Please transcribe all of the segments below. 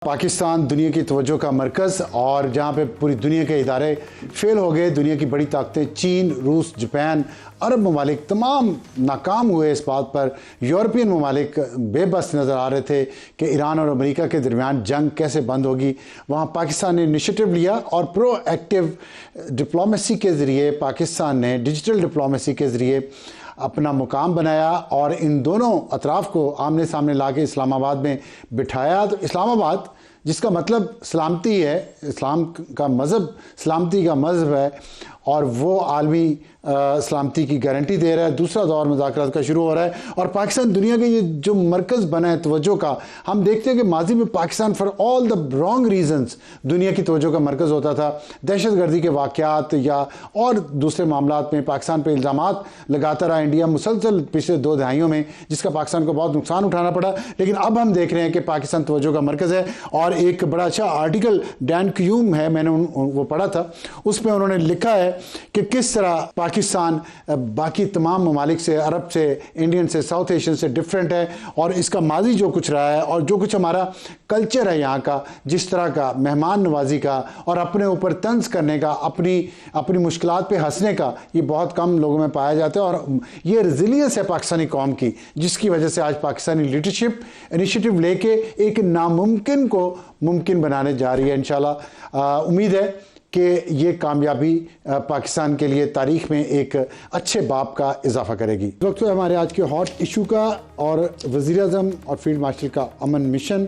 پاکستان دنیا کی توجہ کا مرکز اور جہاں پہ پوری دنیا کے ادارے فیل ہو گئے، دنیا کی بڑی طاقتیں چین، روس، جاپان، عرب ممالک تمام ناکام ہوئے اس بات پر۔ یورپین ممالک بے بس نظر آ رہے تھے کہ ایران اور امریکہ کے درمیان جنگ کیسے بند ہوگی۔ وہاں پاکستان نے انیشیٹو لیا اور پرو ایکٹیو ڈپلومیسی کے ذریعے پاکستان نے ڈیجیٹل ڈپلومیسی کے ذریعے اپنا مقام بنایا اور ان دونوں اطراف کو آمنے سامنے لا کے اسلام آباد میں بٹھایا۔ تو اسلام آباد جس کا مطلب سلامتی ہے، اسلام کا مذہب سلامتی کا مذہب ہے اور وہ عالمی سلامتی کی گارنٹی دے رہا ہے۔ دوسرا دور مذاکرات کا شروع ہو رہا ہے اور پاکستان دنیا کا یہ جو مرکز بنا ہے توجہ کا، ہم دیکھتے ہیں کہ ماضی میں Pakistan for all the wrong reasons دنیا کی توجہ کا مرکز ہوتا تھا۔ دہشت گردی کے واقعات یا اور دوسرے معاملات میں پاکستان پہ الزامات لگاتا رہا انڈیا مسلسل پچھلے 2 دہائیوں میں، جس کا پاکستان کو بہت نقصان اٹھانا پڑا۔ لیکن اب ہم دیکھ رہے ہیں کہ پاکستان توجہ کا مرکز ہے اور ایک بڑا اچھا آرٹیکل ڈین کیوم ہے، میں نے وہ پڑھا تھا، اس میں انہوں نے لکھا ہے کہ کس طرح پاکستان باقی تمام ممالک سے، عرب سے، انڈین سے، ساؤتھ ایشین سے ڈیفرنٹ ہے اور اس کا ماضی جو کچھ رہا ہے اور جو کچھ ہمارا کلچر ہے یہاں کا، جس طرح کا مہمان نوازی کا اور اپنے اوپر طنز کرنے کا، اپنی مشکلات پہ ہنسنے کا، یہ بہت کم لوگوں میں پایا جاتا ہے اور یہ ریزیلینس ہے پاکستانی قوم کی، جس کی وجہ سے آج پاکستانی لیڈرشپ انیشیٹو لے کے ایک ناممکن کو ممکن بنانے جا رہی ہے۔ انشاءاللہ امید ہے کہ یہ کامیابی پاکستان کے لیے تاریخ میں ایک اچھے باب کا اضافہ کرے گی۔ اس وقت ہمارے آج کے ہاٹ ایشو کا اور وزیر اعظم اور فیلڈ مارشل کا امن مشن،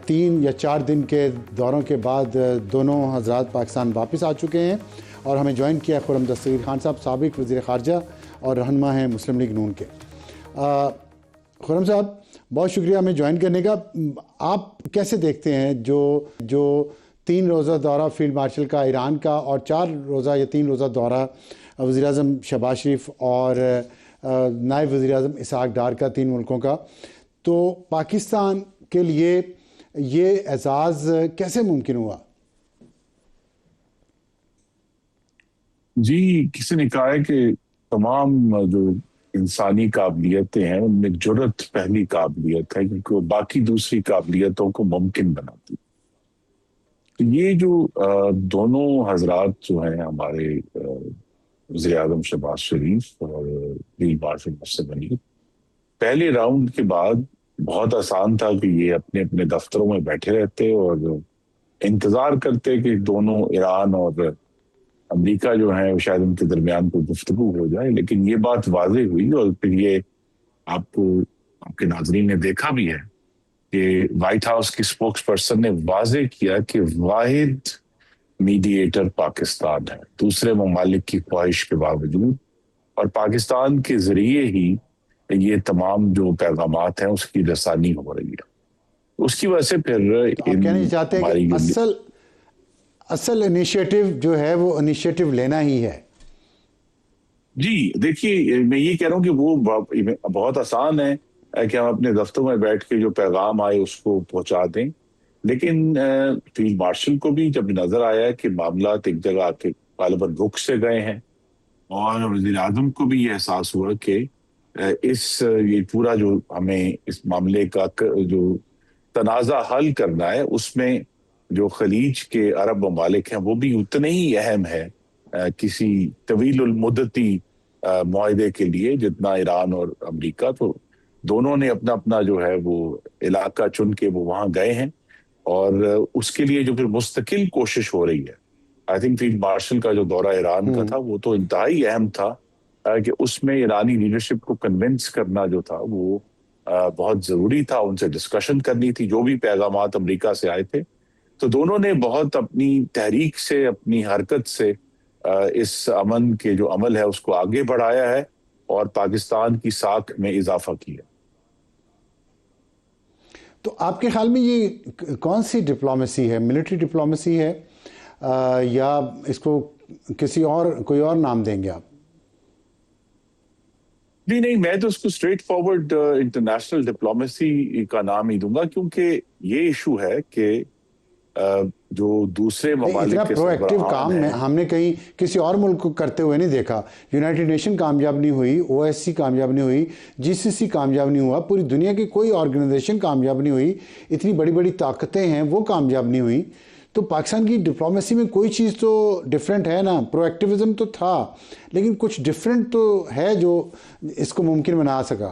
3 یا 4 دن کے دوروں کے بعد دونوں حضرات پاکستان واپس آ چکے ہیں اور ہمیں جوائن کیا خرم دستگیر خان صاحب، سابق وزیر خارجہ اور رہنما ہیں مسلم لیگ نون کے۔ خرم صاحب بہت شکریہ ہمیں جوائن کرنے کا۔ آپ کیسے دیکھتے ہیں جو 3 روزہ دورہ فیلڈ مارشل کا ایران کا اور 4 روزہ یا 3 روزہ دورہ وزیر اعظم شہباز شریف اور نائب وزیر اعظم اسحاق ڈار کا 3 ملکوں کا، تو پاکستان کے لیے یہ اعزاز کیسے ممکن ہوا؟ جی، کسی نے کہا ہے کہ تمام جو انسانی قابلیتیں ہیں ان میں جرأت پہلی قابلیت ہے، کیونکہ وہ باقی دوسری قابلیتوں کو ممکن بناتی ہے۔ تو یہ جو دونوں حضرات جو ہیں ہمارے وزیر اعظم شہباز شریف اور فیلڈ مارشل مسلم علی، پہلے راؤنڈ کے بعد بہت آسان تھا کہ یہ اپنے اپنے دفتروں میں بیٹھے رہتے اور انتظار کرتے کہ دونوں ایران اور امریکہ جو ہیں شاید ان کے درمیان کوئی گفتگو ہو جائے، لیکن یہ بات واضح ہوئی اور پھر یہ آپ کے ناظرین نے دیکھا بھی ہے کہ وائٹ ہاؤس کی سپوکس پرسن نے واضح کیا کہ واحد میڈییٹر پاکستان ہے، دوسرے ممالک کی خواہش کے باوجود، اور پاکستان کے ذریعے ہی یہ تمام جو پیغامات ہیں اس کی رسانی ہو رہی ہے۔ اس کی وجہ سے پھر آپ کہنا چاہتے ہیں کہ اصل انیشیٹو جو ہے وہ انیشیٹو لینا ہی ہے؟ جی دیکھیے، میں یہ کہہ رہا ہوں کہ وہ بہت آسان ہے کہ ہم اپنے دفتروں میں بیٹھ کے جو پیغام آئے اس کو پہنچا دیں، لیکن فیلڈ مارشل کو بھی جب نظر آیا کہ معاملات ایک جگہ آ کے غالباً رک سے گئے ہیں، اور وزیر اعظم کو بھی یہ احساس ہوا کہ یہ پورا جو ہمیں اس معاملے کا جو تنازع حل کرنا ہے، اس میں جو خلیج کے عرب ممالک ہیں وہ بھی اتنے ہی اہم ہے کسی طویل المدتی معاہدے کے لیے جتنا ایران اور امریکہ۔ تو دونوں نے اپنا اپنا جو ہے وہ علاقہ چن کے وہ وہاں گئے ہیں اور اس کے لیے جو پھر مستقل کوشش ہو رہی ہے، آئی تھنک فیلڈ مارشل کا جو دورہ ایران کا تھا وہ تو انتہائی اہم تھا کہ اس میں ایرانی لیڈرشپ کو کنونس کرنا جو تھا وہ بہت ضروری تھا، ان سے ڈسکشن کرنی تھی جو بھی پیغامات امریکہ سے آئے تھے۔ تو دونوں نے بہت اپنی تحریک سے، اپنی حرکت سے اس امن کے جو عمل ہے اس کو آگے بڑھایا ہے اور پاکستان کی ساکھ میں اضافہ کیا۔ تو آپ کے خیال میں یہ کون سی ڈپلومیسی ہے؟ ملٹری ڈپلومیسی ہے یا اس کو کوئی اور نام دیں گے آپ؟ نہیں، میں تو اس کو اسٹریٹ فارورڈ انٹرنیشنل ڈپلومیسی کا نام ہی دوں گا، کیونکہ یہ ایشو ہے کہ جو دوسرے نہیں، اتنا ممالک کے پرویکٹیو سربراہان کام ہیں. ہم نے کہیں کسی اور ملک کو کرتے ہوئے نہیں دیکھا. یونائٹڈ نیشن کامیاب نہیں ہوئی, او ایس سی کامیاب نہیں ہوئی, جی سی سی کامیاب نہیں ہوا, پوری دنیا کی کوئی آرگنائزیشن کامیاب نہیں ہوئی, اتنی بڑی بڑی طاقتیں ہیں وہ کامیاب نہیں ہوئی. تو پاکستان کی ڈپلومیسی میں کوئی چیز تو ڈیفرنٹ ہے نا. پرویکٹیوزم تو تھا لیکن کچھ ڈیفرنٹ تو ہے جو اس کو ممکن بنا سکا.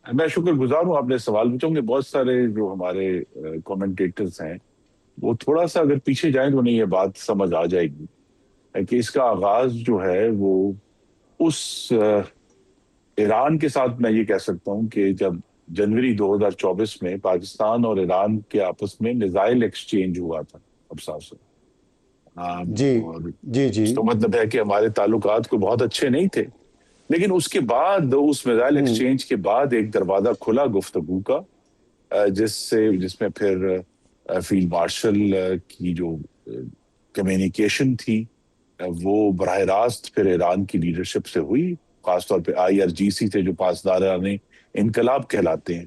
میں شکر گزار ہوں آپ نے سوال پوچھا. کہ بہت سارے جو ہمارے کومنٹیٹرز ہیں وہ تھوڑا سا اگر پیچھے جائیں تو انہیں یہ بات سمجھ آ جائے گی کہ اس کا آغاز جو ہے وہ اس ایران کے ساتھ میں یہ کہہ سکتا ہوں کہ جب جنوری 2024 میں پاکستان اور ایران کے آپس میں میزائل ایکسچینج ہوا تھا. اب صاف جی اور جی جی. اس کا مطلب ہے کہ ہمارے تعلقات کو بہت اچھے نہیں تھے, لیکن اس کے بعد اس میزائل ایکسچینج کے بعد ایک دروازہ کھلا گفتگو کا, جس میں پھر فیلڈ مارشل کی جو کمیونیکیشن تھی وہ براہ راست پھر ایران کی لیڈرشپ سے ہوئی, خاص طور پہ آئی آر جی سی سے جو پاسداران انقلاب کہلاتے ہیں.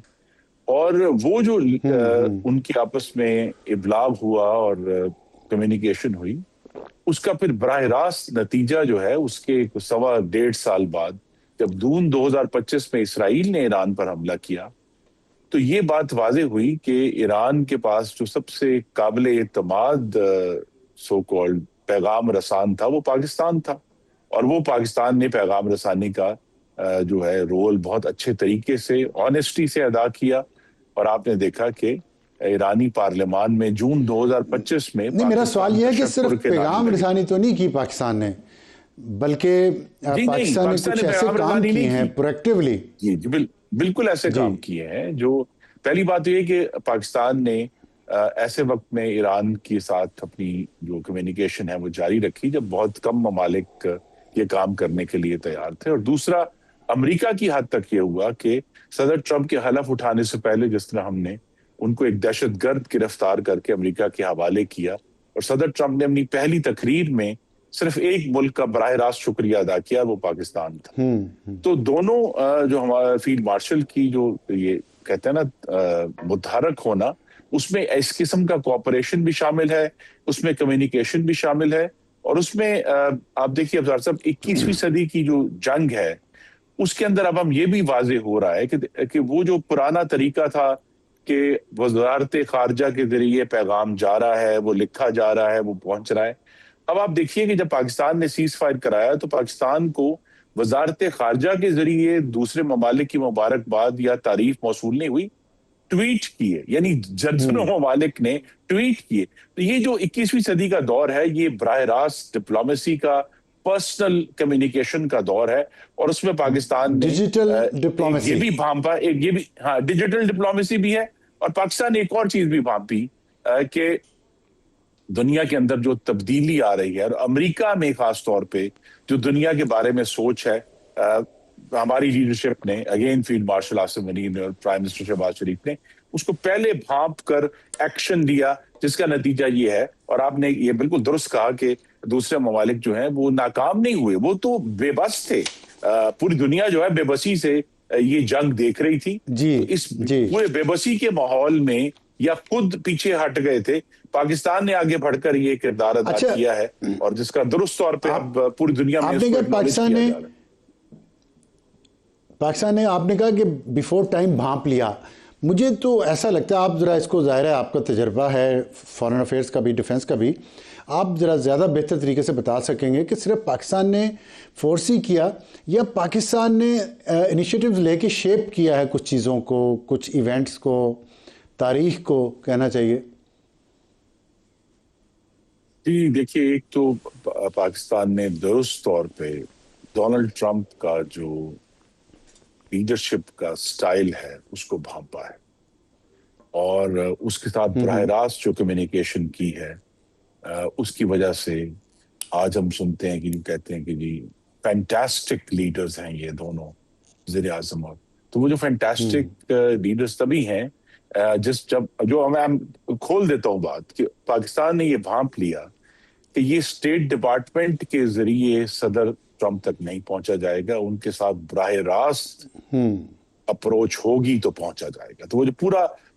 اور وہ جو ان کے آپس میں ابلاغ ہوا اور کمیونیکیشن ہوئی, اس کا پھر براہ راست نتیجہ جو ہے اس کے 1.25 سال بعد جب جون 2025 میں اسرائیل نے ایران پر حملہ کیا تو یہ بات واضح ہوئی کہ ایران کے پاس جو سب سے قابل اعتماد سو کالڈ پیغام رسان تھا وہ پاکستان تھا, اور وہ پاکستان نے پیغام رسانی کا جو ہے رول بہت اچھے طریقے سے آنیسٹی سے ادا کیا. اور آپ نے دیکھا کہ ایرانی پارلیمان میں جون 2025 میں نہیں, میرا سوال یہ ہے کہ تشکر صرف کے نعرے پیغام لگے. رسانی تو نہیں کی پاکستان نے, بلکہ جی نہیں, پاکستان نے پاکستان کچھ نے ایسے پیغام کام رسانی کیے نہیں ہیں کی. پرویکٹیولی. جی بالکل ایسے جی کام کیے ہیں. جو پہلی بات یہ ہے کہ پاکستان نے ایسے وقت میں ایران کے ساتھ اپنی جو کمیونیکیشن ہے وہ جاری رکھی جب بہت کم ممالک یہ کام کرنے کے لیے تیار تھے. اور دوسرا, امریکہ کی حد تک یہ ہوا کہ صدر ٹرمپ کے حلف اٹھانے سے پہلے جس طرح ہم نے ان کو ایک دہشت گرد گرفتار کر کے امریکہ کے حوالے کیا, اور صدر ٹرمپ نے اپنی پہلی تقریر میں صرف ایک ملک کا براہ راست شکریہ ادا کیا, وہ پاکستان تھا. تو دونوں جو ہمارا فیلڈ مارشل کی جو یہ کہتے ہیں نا متحرک ہونا, اس میں اس قسم کا کوآپریشن بھی شامل ہے, اس میں کمیونیکیشن بھی شامل ہے, اور اس میں آپ دیکھیے افزار صاحب 21ویں صدی کی جو جنگ ہے اس کے اندر اب ہم یہ بھی واضح ہو رہا ہے کہ وہ جو پرانا طریقہ تھا کہ وزارت خارجہ کے ذریعے پیغام جا رہا ہے, وہ لکھا جا رہا ہے, وہ پہنچ رہا ہے. اب آپ دیکھیے کہ جب پاکستان نے سیز فائر کرایا تو پاکستان کو وزارت خارجہ کے ذریعے دوسرے ممالک کی مبارکباد یا تعریف موصول نہیں ہوئی, ٹویٹ کیے, یعنی درجنوں ممالک نے ٹویٹ کیے. تو یہ جو 21ویں صدی کا دور ہے یہ براہ راست ڈپلومیسی کا, پرسنل کمیونیکیشن کا دور ہے, اور اس میں پاکستان نے ڈیجیٹل یہ ڈپلومیسی. بھی بھانپا, یہ بھی ہاں ڈیجیٹل ڈپلومیسی بھی ہے, اور پاکستان نے ایک اور چیز بھی بھانپی کہ دنیا کے اندر جو تبدیلی آ رہی ہے, اور امریکہ میں خاص طور پہ جو دنیا کے بارے میں سوچ ہے, ہماری لیڈرشپ نے اگین فیلڈ مارشل عاصم غنی نے اور پرائم منسٹر شہباز شریف نے اس کو پہلے بھانپ کر ایکشن لیا, جس کا نتیجہ یہ ہے. اور آپ نے یہ بالکل درست کہا کہ دوسرے ممالک جو ہیں وہ ناکام نہیں ہوئے, وہ تو بے بس تھے. پوری دنیا جو ہے بے بسی سے یہ جنگ دیکھ رہی تھی. جی تو اس جی. پورے بے بسی کے ماحول میں یا خود پیچھے ہٹ گئے تھے, پاکستان نے آگے بڑھ کر یہ کردار ادا اچھا, کیا ہے, اور جس کا درست طور پہ اب پوری دنیا میں آپ اس نے کو کہا اکنالج کیا جا رہا ہے. آپ نے کہا کہ بیفور ٹائم بھانپ لیا. مجھے تو ایسا لگتا ہے, آپ ذرا اس کو, ظاہر ہے آپ کا تجربہ ہے فارن افیئرس کا بھی, ڈیفنس کا بھی, آپ ذرا زیادہ بہتر طریقے سے بتا سکیں گے کہ صرف پاکستان نے فورس ہی کیا یا پاکستان نے انیشیٹو لے کے شیپ کیا ہے کچھ چیزوں کو, کچھ ایونٹس کو, تاریخ کو کہنا چاہیے. جی دیکھیے, ایک تو پاکستان نے درست طور پہ ڈونلڈ ٹرمپ کا جو لیڈرشپ کا سٹائل ہے اس کو بھانپا ہے, اور اس کے ساتھ براہ راست جو کمیونیکیشن کی ہے اس کی وجہ سے آج ہم سنتے ہیں کہ جو کہتے ہیں کہ جی فینٹاسٹک لیڈرز ہیں یہ دونوں, وزیر اعظم. اور تو وہ جو فینٹاسٹک لیڈرز تبھی ہیں جو ہم کھول دیتا ہوں بات کہ پاکستان نے یہ بھانپ لیا کہ یہ اسٹیٹ ڈپارٹمنٹ کے ذریعے صدر ٹرمپ تک نہیں پہنچا جائے گا, ان کے ساتھ براہ راست اپروچ ہوگی تو پہنچا جائے گا. تو وہ جو